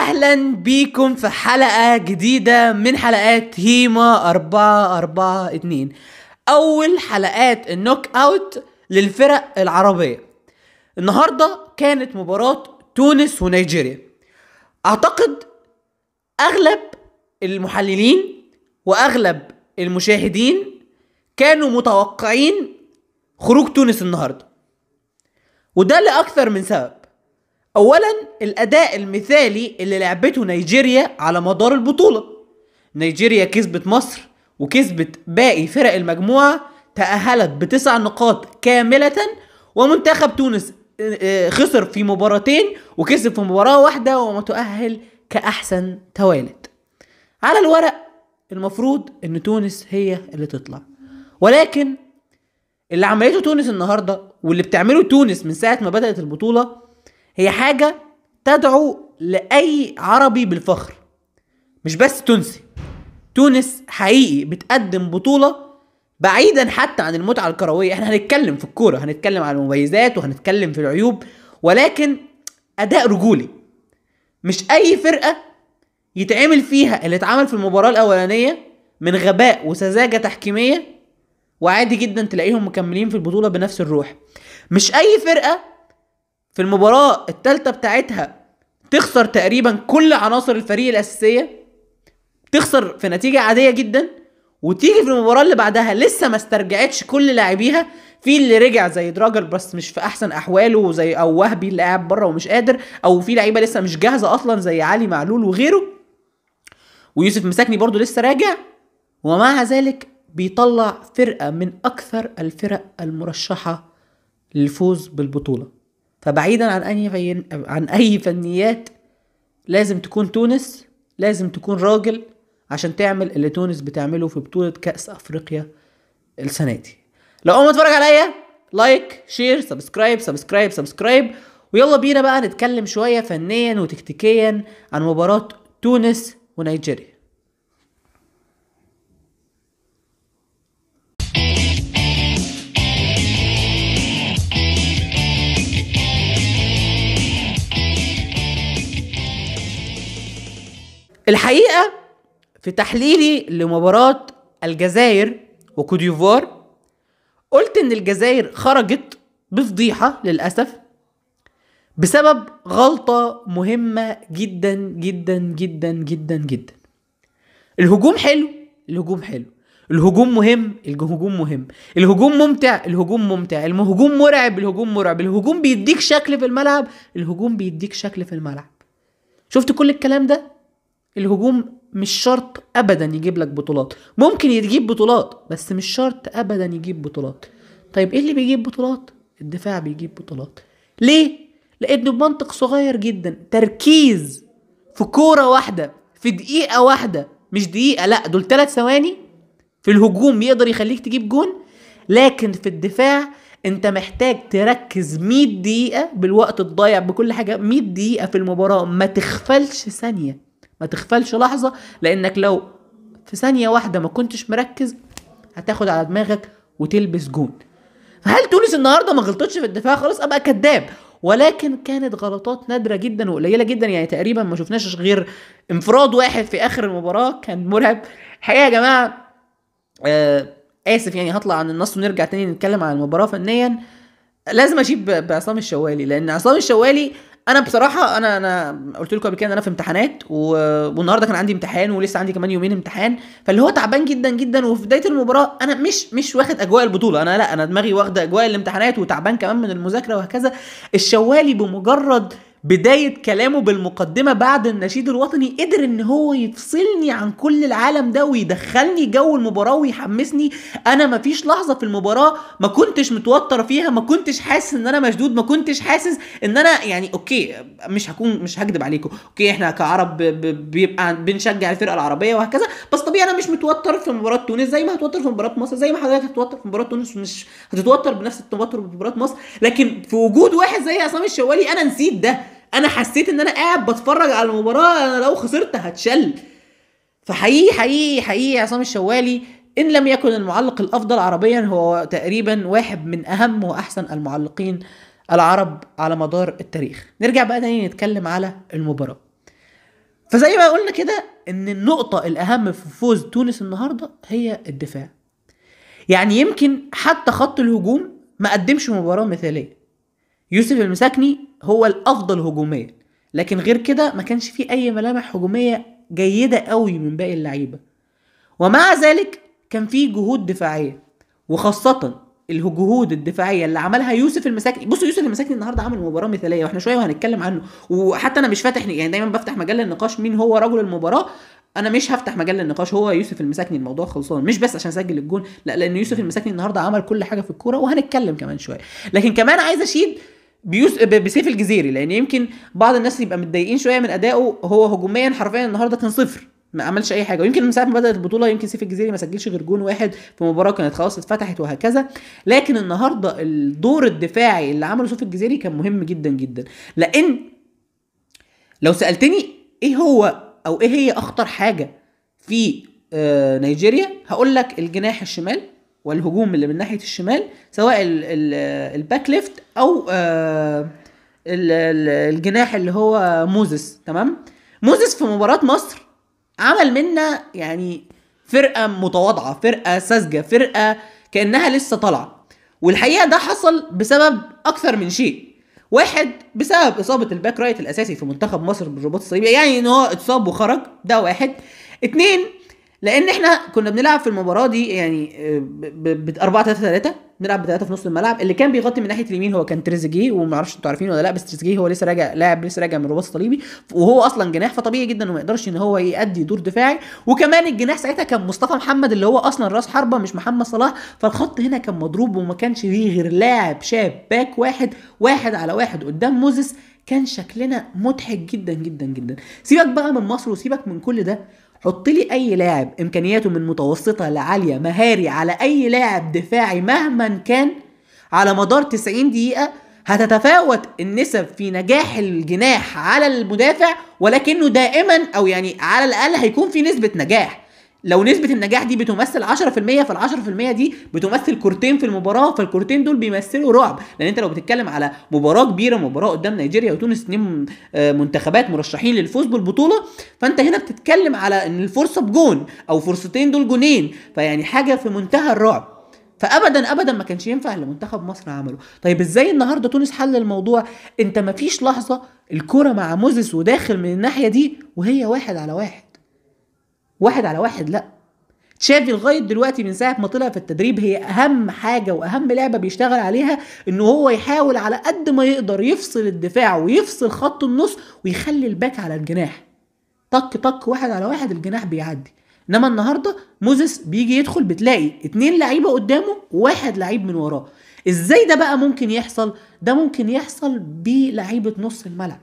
اهلا بيكم في حلقة جديدة من حلقات هيما 442، اول حلقات النوك اوت للفرق العربية. النهاردة كانت مباراة تونس ونيجيريا. اعتقد اغلب المحللين واغلب المشاهدين كانوا متوقعين خروج تونس النهاردة، وده لأكثر من سبب. اولا، الاداء المثالي اللي لعبته نيجيريا على مدار البطولة. نيجيريا كسبت مصر وكسبت باقي فرق المجموعة، تأهلت ب9 نقاط كاملة، ومنتخب تونس خسر في مباراتين وكسب في مباراة واحدة ومتأهل كأحسن توالد. على الورق المفروض ان تونس هي اللي تطلع، ولكن اللي عملته تونس النهاردة واللي بتعمله تونس من ساعة ما بدأت البطولة هي حاجة تدعو لأي عربي بالفخر، مش بس تونسي. تونس حقيقي بتقدم بطولة بعيدا حتى عن المتعة الكروية. احنا هنتكلم في الكورة، هنتكلم عن المميزات وهنتكلم في العيوب، ولكن أداء رجولي. مش أي فرقة يتعمل فيها اللي اتعمل في المباراة الأولانية من غباء وسذاجة تحكيمية وعادي جدا تلاقيهم مكملين في البطولة بنفس الروح. مش أي فرقة في المباراة الثالثة بتاعتها تخسر تقريبا كل عناصر الفريق الأساسية، تخسر في نتيجة عادية جدا، وتيجي في المباراة اللي بعدها لسه ما استرجعتش كل لاعبيها. في اللي رجع زي دراجر بس مش في أحسن أحواله، زي أو وهبي اللي قاعد بره ومش قادر، أو في لعيبة لسه مش جاهزة أصلا زي علي معلول وغيره، ويوسف مساكني برضو لسه راجع. ومع ذلك بيطلع فرقة من أكثر الفرق المرشحة للفوز بالبطولة. فبعيدا عن أي فنيات، لازم تكون تونس، لازم تكون راجل عشان تعمل اللي تونس بتعمله في بطولة كأس أفريقيا السنة دي. لو أول ما تتفرج عليا لايك شير سبسكرايب، ويلا بينا بقى نتكلم شوية فنيا وتكتيكيا عن مباراة تونس ونيجيريا. الحقيقة في تحليلي لمباراة الجزائر وكوديفوار قلت ان الجزائر خرجت بفضيحة للأسف بسبب غلطة مهمة جدا جدا جدا جدا جدا. الهجوم حلو، الهجوم مهم، الهجوم ممتع، الهجوم مرعب، الهجوم بيديك شكل في الملعب، شفت كل الكلام ده؟ الهجوم مش شرط ابدا يجيب لك بطولات، ممكن يجيب بطولات بس مش شرط ابدا يجيب بطولات. طيب ايه اللي بيجيب بطولات؟ الدفاع بيجيب بطولات. ليه؟ لانه بمنطق صغير جدا، تركيز في كورة واحدة في دقيقة واحدة، مش دقيقة، لا دول 3 ثواني في الهجوم يقدر يخليك تجيب جون. لكن في الدفاع انت محتاج تركز 100 دقيقة بالوقت الضايع بكل حاجة، 100 دقيقة في المباراة، ما تغفلش ثانية، ما تغفلش لحظة، لانك لو في ثانية واحدة ما كنتش مركز هتاخد على دماغك وتلبس جون. فهل تونس النهاردة ما غلطتش في الدفاع؟ خلاص ابقى كداب، ولكن كانت غلطات نادرة جدا وقليلة جدا. يعني تقريبا ما شفناش غير انفراد واحد في اخر المباراة كان مرعب. حقيقة يا جماعة اسف، يعني هطلع عن النص ونرجع تاني نتكلم عن المباراة فنيا. لازم اشيد بعصام الشوالي، لان عصام الشوالي انا بصراحه انا قلت لكم قبل كده ان انا في امتحانات والنهارده كان عندي امتحان ولسه عندي كمان يومين امتحان، فاللي هو تعبان جدا جدا. وفي بدايه المباراه انا مش واخد اجواء البطوله، انا دماغي واخده اجواء الامتحانات وتعبان كمان من المذاكره وهكذا. الشوالي بمجرد بداية كلامه بالمقدمة بعد النشيد الوطني قدر ان هو يفصلني عن كل العالم ده ويدخلني جو المباراة ويحمسني. انا مفيش لحظة في المباراة ما كنتش متوتر فيها، ما كنتش حاسس ان انا مشدود، ما كنتش حاسس ان انا يعني اوكي مش هكدب عليكم، اوكي احنا كعرب بيبقى بنشجع الفرقة العربية وهكذا، بس طبيعي انا مش متوتر في مباراة تونس زي ما هتوتر في مباراة مصر، زي ما حضرتك هتتوتر في مباراة تونس مش هتتوتر بنفس التوتر في مباراة مصر. لكن في وجود واحد زي عصام الشوالي انا نسيت ده، انا حسيت ان انا قاعد بتفرج على المباراة، انا لو خسرت هتشل. فحقيقي عصام الشوالي ان لم يكن المعلق الافضل عربيا هو تقريبا واحد من اهم واحسن المعلقين العرب على مدار التاريخ. نرجع بقى تاني نتكلم على المباراة. فزي ما قلنا كده ان النقطة الاهم في فوز تونس النهاردة هي الدفاع. يعني يمكن حتى خط الهجوم ما قدمش مباراة مثالية. يوسف المساكني هو الافضل هجوميا، لكن غير كده ما كانش فيه اي ملامح هجومية جيدة قوي من باقي اللعيبة. ومع ذلك كان فيه جهود دفاعية، وخاصة الجهود الدفاعيه اللي عملها يوسف المساكني. بصوا يوسف المساكني النهارده عمل مباراه مثاليه، واحنا شويه وهنتكلم عنه. وحتى انا مش فاتح، يعني دايما بفتح مجال للنقاش مين هو رجل المباراه، انا مش هفتح مجال للنقاش، هو يوسف المساكني. الموضوع خلصان، مش بس عشان سجل الجون، لا، لان يوسف المساكني النهارده عمل كل حاجه في الكوره، وهنتكلم كمان شويه. لكن كمان عايز اشيد بسيف الجزيري، لان يمكن بعض الناس يبقى متضايقين شويه من ادائه. هو هجوميا حرفيا النهارده كان صفر، ما عملش اي حاجه. ويمكن من ساعه ما بدات البطوله يمكن سيف الجزيري ما سجلش غير جون واحد في مباراه كانت خلاص اتفتحت وهكذا. لكن النهارده الدور الدفاعي اللي عمله سيف الجزيري كان مهم جدا جدا. لان لو سالتني ايه هو او ايه هي اخطر حاجه في نيجيريا، هقول لك الجناح الشمال والهجوم اللي من ناحيه الشمال، سواء الباك ليفت او الجناح اللي هو موزس. تمام. موزس في مباراه مصر عمل منا يعني فرقه متواضعه، فرقه ساذجه، فرقه كانها لسه طالعه. والحقيقه ده حصل بسبب اكثر من شيء. واحد، بسبب اصابه الباك رايت الاساسي في منتخب مصر بالرباط الصليبي، يعني ان هو اتصاب وخرج، ده واحد. اتنين، لان احنا كنا بنلعب في المباراه دي يعني ب 4-3-3، بنلعب بثلاثه في نص الملعب. اللي كان بيغطي من ناحيه اليمين هو كان تريزيجيه، وما اعرفش انتوا عارفين ولا لا، بس تريزيجيه هو لسه راجع، لسه راجع من الرباط الصليبي، وهو اصلا جناح، فطبيعي جدا انه ما يقدرش ان هو يؤدي دور دفاعي. وكمان الجناح ساعتها كان مصطفى محمد اللي هو اصلا راس حربه مش محمد صلاح، فالخط هنا كان مضروب، وما كانش فيه غير لاعب شاب باك واحد على واحد قدام موزس. كان شكلنا مضحك جدا جدا جدا. سيبك بقى من مصر وسيبك من كل ده، حط لي اي لاعب امكانياته من متوسطه لعاليه مهاري على اي لاعب دفاعي مهما كان على مدار 90 دقيقه، هتتفاوت النسب في نجاح الجناح على المدافع، ولكنه دائما او يعني على الاقل هيكون في نسبه نجاح. لو نسبة النجاح دي بتمثل 10%، فال10% دي بتمثل كورتين في المباراة، فالكورتين دول بيمثلوا رعب. لان انت لو بتتكلم على مباراة كبيرة، مباراة قدام نيجيريا وتونس، 2 منتخبات مرشحين للفوز بالبطولة، فانت هنا بتتكلم على ان الفرصة بجون او فرصتين دول جونين، فيعني حاجة في منتهى الرعب. فابدا ابدا ما كانش ينفع اللي منتخب مصر عمله. طيب ازاي النهارده تونس حل الموضوع؟ انت ما فيش لحظة الكرة مع موزس وداخل من الناحية دي وهي 1-على-1، 1-على-1، لا. تشافي لغايه دلوقتي من ساعه ما طلع في التدريب، هي اهم حاجه واهم لعبه بيشتغل عليها انه هو يحاول على قد ما يقدر يفصل الدفاع ويفصل خط النص ويخلي الباك على الجناح، طك طك 1-على-1 الجناح بيعدي. انما النهارده موزس بيجي يدخل بتلاقي 2 لعيبه قدامه و1 لعيب من وراه. ازاي ده بقى ممكن يحصل؟ ده ممكن يحصل بلعيبه نص الملعب،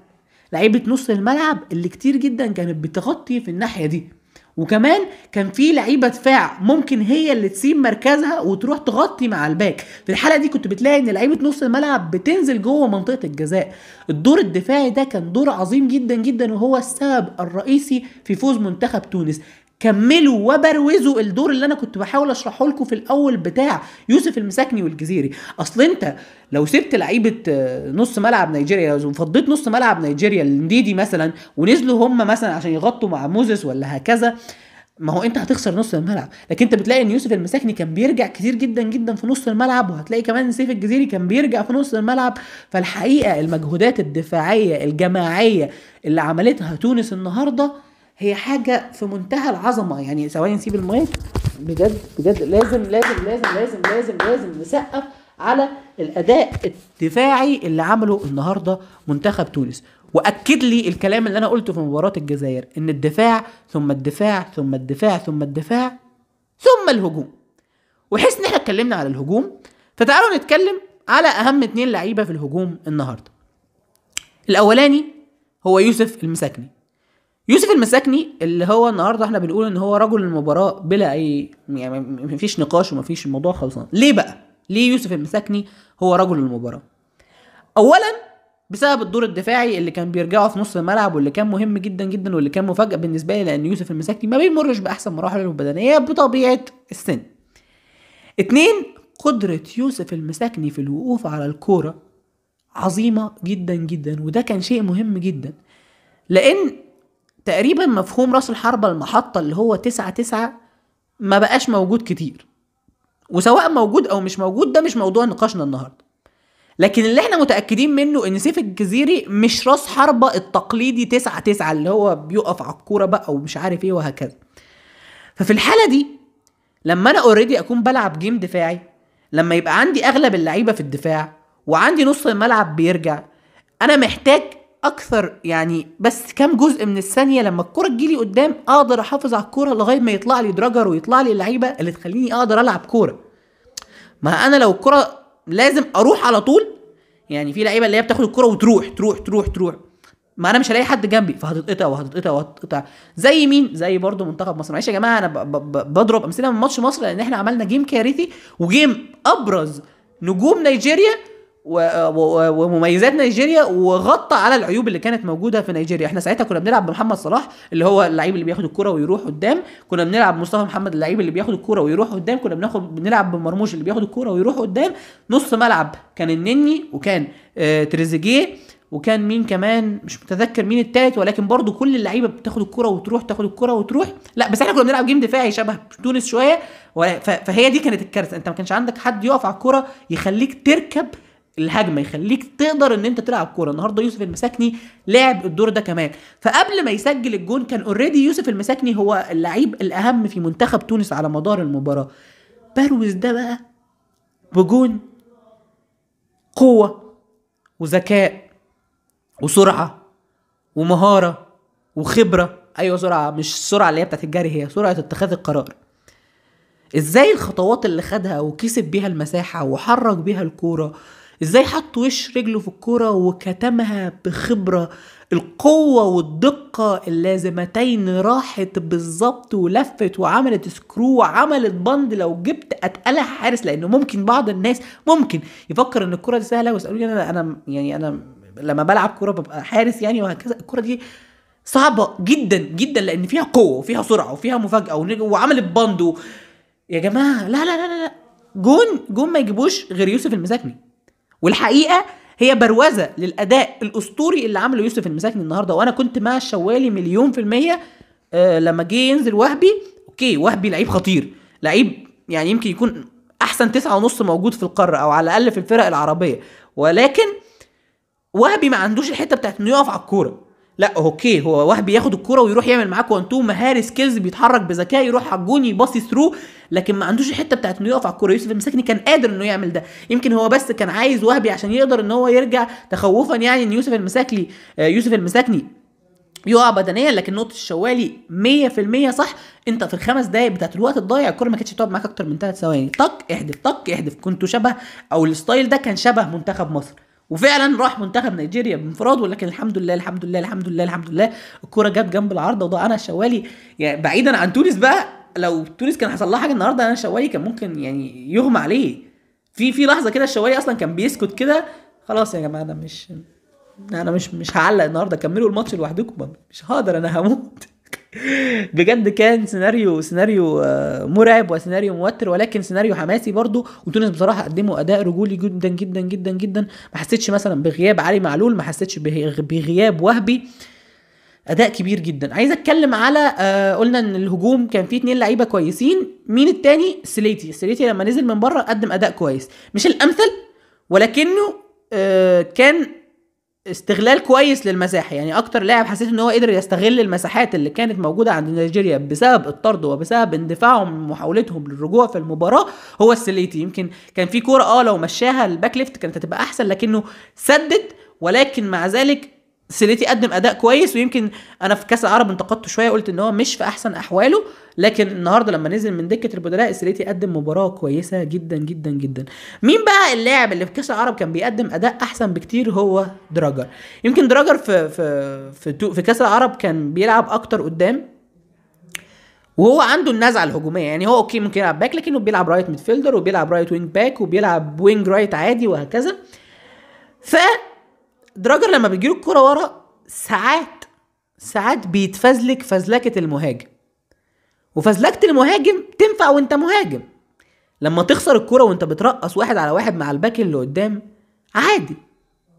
لعيبه نص الملعب اللي كتير جدا كانت بتغطي في الناحيه دي. وكمان كان في لعيبه دفاع ممكن هي اللي تسيب مركزها وتروح تغطي مع الباك. في الحاله دي كنت بتلاقي ان لعيبه نص الملعب بتنزل جوه منطقه الجزاء. الدور الدفاعي ده كان دور عظيم جدا جدا، وهو السبب الرئيسي في فوز منتخب تونس. كملوا وبروزوا الدور اللي انا كنت بحاول اشرحه لكم في الاول بتاع يوسف المساكني والجزيري. اصل انت لو سبت لعيبه نص ملعب نيجيريا، لو فضيت نص ملعب نيجيريا لنديدي مثلا ونزلوا هم مثلا عشان يغطوا مع موزس ولا هكذا، ما هو انت هتخسر نص الملعب. لكن انت بتلاقي ان يوسف المساكني كان بيرجع كتير جدا جدا في نص الملعب، وهتلاقي كمان سيف الجزيري كان بيرجع في نص الملعب. فالحقيقه المجهودات الدفاعيه الجماعيه اللي عملتها تونس النهارده هي حاجه في منتهى العظمه. يعني ثواني نسيب المايك، بجد بجد لازم لازم لازم لازم لازم لازم نسقف على الاداء الدفاعي اللي عمله النهارده منتخب تونس. واكد لي الكلام اللي انا قلته في مباراه الجزائر، ان الدفاع ثم الدفاع ثم الدفاع ثم الدفاع ثم الهجوم. وحس ان احنا اتكلمنا على الهجوم، فتعالوا نتكلم على اهم 2 لعيبه في الهجوم النهارده. الاولاني هو يوسف المساكني. يوسف المساكني اللي هو النهارده احنا بنقول ان هو رجل المباراه بلا اي يعني مفيش نقاش ومفيش، الموضوع خلصان. ليه بقى؟ ليه يوسف المساكني هو رجل المباراه؟ اولا بسبب الدور الدفاعي اللي كان بيرجعه في نص الملعب، واللي كان مهم جدا جدا، واللي كان مفاجاه بالنسبه لي، لان يوسف المساكني ما بيمرش باحسن مراحله البدنيه بطبيعه السن. 2، قدره يوسف المساكني في الوقوف على الكوره عظيمه جدا جدا، وده كان شيء مهم جدا. لان تقريبا مفهوم راس الحربة المحطة اللي هو 9-9 ما بقاش موجود كتير، وسواء موجود او مش موجود ده مش موضوع نقاشنا النهارده. لكن اللي احنا متأكدين منه ان سيف الجزيري مش راس حربة التقليدي 9-9 اللي هو بيقف على الكورة بقى ومش عارف ايه وهكذا. ففي الحالة دي لما انا اوريدي اكون بلعب جيم دفاعي، لما يبقى عندي اغلب اللعيبة في الدفاع وعندي نص الملعب بيرجع، انا محتاج اكثر يعني بس كام جزء من الثانية لما الكرة تجيلي قدام اقدر احافظ على الكرة لغاية ما يطلع لي دراجر ويطلع لي اللعيبة اللي تخليني اقدر العب كورة. ما انا لو الكرة لازم اروح على طول، يعني في لعيبه اللي هي بتاخد الكرة وتروح تروح تروح تروح، ما انا مش هلاقي حد جنبي فهتتقطع وهتتقطع وهتتقطع. زي مين؟ زي برضو منتخب مصر. معلش يا جماعه انا بضرب امثله من ماتش مصر لان احنا عملنا جيم كارثي وجيم ابرز نجوم نيجيريا ومميزات نيجيريا وغطى على العيوب اللي كانت موجوده في نيجيريا. احنا ساعتها كنا بنلعب بمحمد صلاح اللي هو اللعيب اللي بياخد الكرة ويروح قدام، كنا بنلعب مصطفى محمد اللعيب اللي بياخد الكرة ويروح قدام، كنا بنلعب بمرموش اللي بياخد الكرة ويروح قدام. نص ملعب كان النني وكان تريزيجيه وكان مين كمان مش متذكر مين التالت، ولكن برضو كل اللعيبه بتاخد الكرة وتروح تاخد الكرة وتروح. لا بس احنا كنا بنلعب جيم دفاعي شبه تونس شويه، فهي دي كانت الكارثه. انت ما كانش عندك حد يقف على الكرة يخليك تركب الهجمه، يخليك تقدر ان انت تلعب كوره. النهارده يوسف المساكني لعب الدور ده كمان، فقبل ما يسجل الجون كان اوريدي يوسف المساكني هو اللعيب الاهم في منتخب تونس على مدار المباراه. بروز ده بقى بجون قوه وذكاء وسرعه ومهاره وخبره. ايوه سرعه، مش السرعه اللي هي بتاعت الجري، هي سرعه اتخاذ القرار. ازاي الخطوات اللي خدها وكسب بيها المساحه وحرك بيها الكوره، ازاي حط وش رجله في الكوره وكتمها بخبره. القوه والدقه اللازمتين راحت بالظبط ولفت وعملت سكرو وعملت بند. لو جبت اتقلها حارس، لانه ممكن بعض الناس ممكن يفكر ان الكوره دي سهله ويسالوني انا لما بلعب كوره ببقى حارس يعني وهكذا. الكوره دي صعبه جدا جدا لان فيها قوه وفيها سرعه وفيها مفاجاه وعملت بند يا جماعه لا لا لا لا، جون ما يجيبوش غير يوسف المساكني. والحقيقه هي بروزه للاداء الاسطوري اللي عمله يوسف المساكني النهارده. وانا كنت مع الشوالي 100%. لما جه ينزل وهبي، اوكي وهبي لعيب خطير، لعيب يعني يمكن يكون احسن 9.5 موجود في القاره او على الاقل في الفرق العربيه، ولكن وهبي ما عندوش الحته بتاعت انه يقف على الكوره. لا اوكي هو وهبي ياخد الكرة ويروح يعمل معاك وان تو مهاري سكيلز، بيتحرك بذكاء يروح على الجون يباصي ثرو، لكن ما عندوش الحته بتاعت انه يقف على الكوره. يوسف المساكني كان قادر انه يعمل ده، يمكن هو بس كان عايز وهبي عشان يقدر ان هو يرجع تخوفا يعني ان يوسف المساكني يقع بدنيا. لكن نقطه الشوالي 100% صح. انت في الخمس دقايق بتاعت الوقت الضايع الكوره ما كانتش تقعد معاك اكتر من 3 ثواني، طق احدف طق احدف. كنتوا شبه او الستايل ده كان شبه منتخب مصر، وفعلا راح منتخب نيجيريا بانفراد. ولكن الحمد لله الحمد لله الحمد لله الحمد لله الكوره جت جنب العارضه وضاع. انا الشوالي يعني بعيدا عن تونس بقى، لو تونس كان حصل لها حاجه النهارده انا الشوالي كان ممكن يعني يغمى عليه في لحظه كده. الشوالي اصلا كان بيسكت كده، خلاص يا جماعه انا مش هعلق النهارده، كملوا الماتش لوحدكم مش هقدر انا هموت. بجد كان سيناريو مرعب وسيناريو موتر، ولكن سيناريو حماسي برضو. وتونس بصراحه قدموا اداء رجولي جدا جدا جدا جدا. ما حسيتش مثلا بغياب علي معلول، ما حسيتش بغياب وهبي. اداء كبير جدا. عايز اتكلم على قلنا ان الهجوم كان فيه 2 لعيبه كويسين. مين التاني؟ السليتي لما نزل من بره قدم اداء كويس، مش الامثل ولكنه كان استغلال كويس للمساحه. يعني اكتر لاعب حسيت ان هو قدر يستغل المساحات اللي كانت موجوده عند نيجيريا بسبب الطرد وبسبب اندفاعهم ومحاولتهم للرجوع في المباراه هو السليتي. يمكن كان في كوره لو مشاها الباك ليفت كانت هتبقى احسن لكنه سدد، ولكن مع ذلك سليتي قدم اداء كويس. ويمكن انا في كاس العرب انتقدته شويه، قلت ان هو مش في احسن احواله، لكن النهارده لما نزل من دكه البدلاء سليتي قدم مباراه كويسه جدا جدا جدا. مين بقى اللاعب اللي في كاس العرب كان بيقدم اداء احسن بكتير؟ هو دراجر. يمكن دراجر في كاس العرب كان بيلعب اكتر قدام وهو عنده النزعه الهجوميه. يعني هو اوكي ممكن يلعب باك لكنه بيلعب رايت ميدفيلدر وبيلعب رايت وينج باك وبيلعب وينج رايت عادي وهكذا. دراجر لما بيجيله الكرة ورا ساعات بيتفزلك فزلكة المهاجم، وفزلكة المهاجم تنفع وانت مهاجم. لما تخسر الكرة وانت بترقص 1 على 1 مع الباك اللي قدام عادي،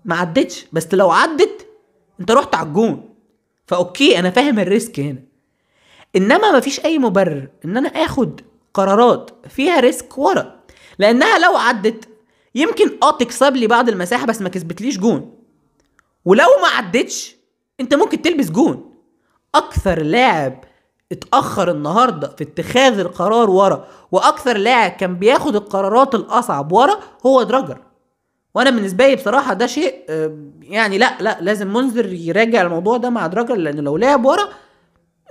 ما عدتش، بس لو عدت انت رحت على الجون. فاوكي انا فاهم الريسك هنا، انما مفيش اي مبرر ان انا اخد قرارات فيها ريسك ورا، لانها لو عدت يمكن تكسب لي بعض المساحه بس ما كسبتليش جون، ولو ما عدتش انت ممكن تلبس جون. اكثر لاعب اتأخر النهاردة في اتخاذ القرار ورا، واكثر لاعب كان بياخد القرارات الاصعب ورا هو دراجر. وانا بالنسبة لي بصراحة ده شيء يعني لا لازم منذر يراجع الموضوع ده مع دراجر، لان لو لعب ورا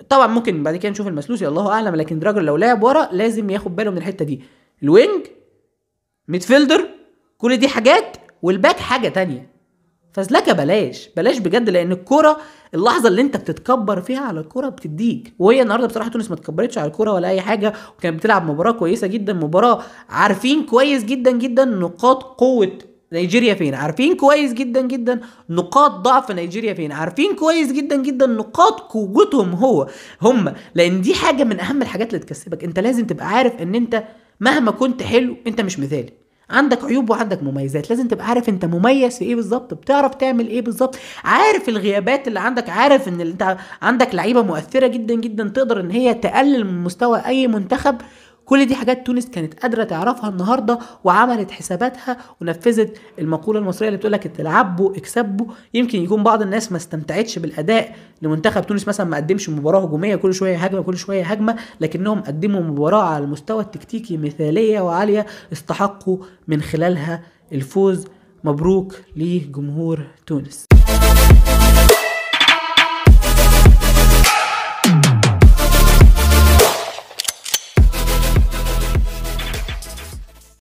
طبعا ممكن بعد كده نشوف المسلوسي الله اعلم، لكن دراجر لو لعب ورا لازم ياخد باله من الحتة دي. الوينج، ميدفيلدر، كل دي حاجات، والباك حاجة تانية. فزلكة بلاش بجد، لان الكرة اللحظه اللي انت بتتكبر فيها على الكرة بتديك. وهي النهارده بصراحه تونس ما اتكبرتش على الكرة ولا اي حاجه، وكانت بتلعب مباراه كويسه جدا، مباراه عارفين كويس جدا نقاط قوه نيجيريا فين، عارفين كويس جدا نقاط ضعف نيجيريا فين، عارفين كويس جدا نقاط قوتهم هم، لان دي حاجه من اهم الحاجات اللي تكسبك. انت لازم تبقى عارف ان انت مهما كنت حلو انت مش مثالي، عندك عيوب وعندك مميزات. لازم تبقى عارف انت مميز في ايه بالظبط، بتعرف تعمل ايه بالظبط، عارف الغيابات اللي عندك، عارف ان انت عندك لعيبه مؤثره جدا تقدر ان هي تقلل من مستوى اي منتخب. كل دي حاجات تونس كانت قادره تعرفها النهارده، وعملت حساباتها ونفذت المقوله المصريه اللي بتقول لك تلعبوا اكسبوا. يمكن يكون بعض الناس ما استمتعتش بالاداء لمنتخب تونس، مثلا ما قدمش مباراه هجوميه كل شويه هجمه لكنهم قدموا مباراه على المستوى التكتيكي مثاليه وعاليه، استحقوا من خلالها الفوز. مبروك لجمهور تونس.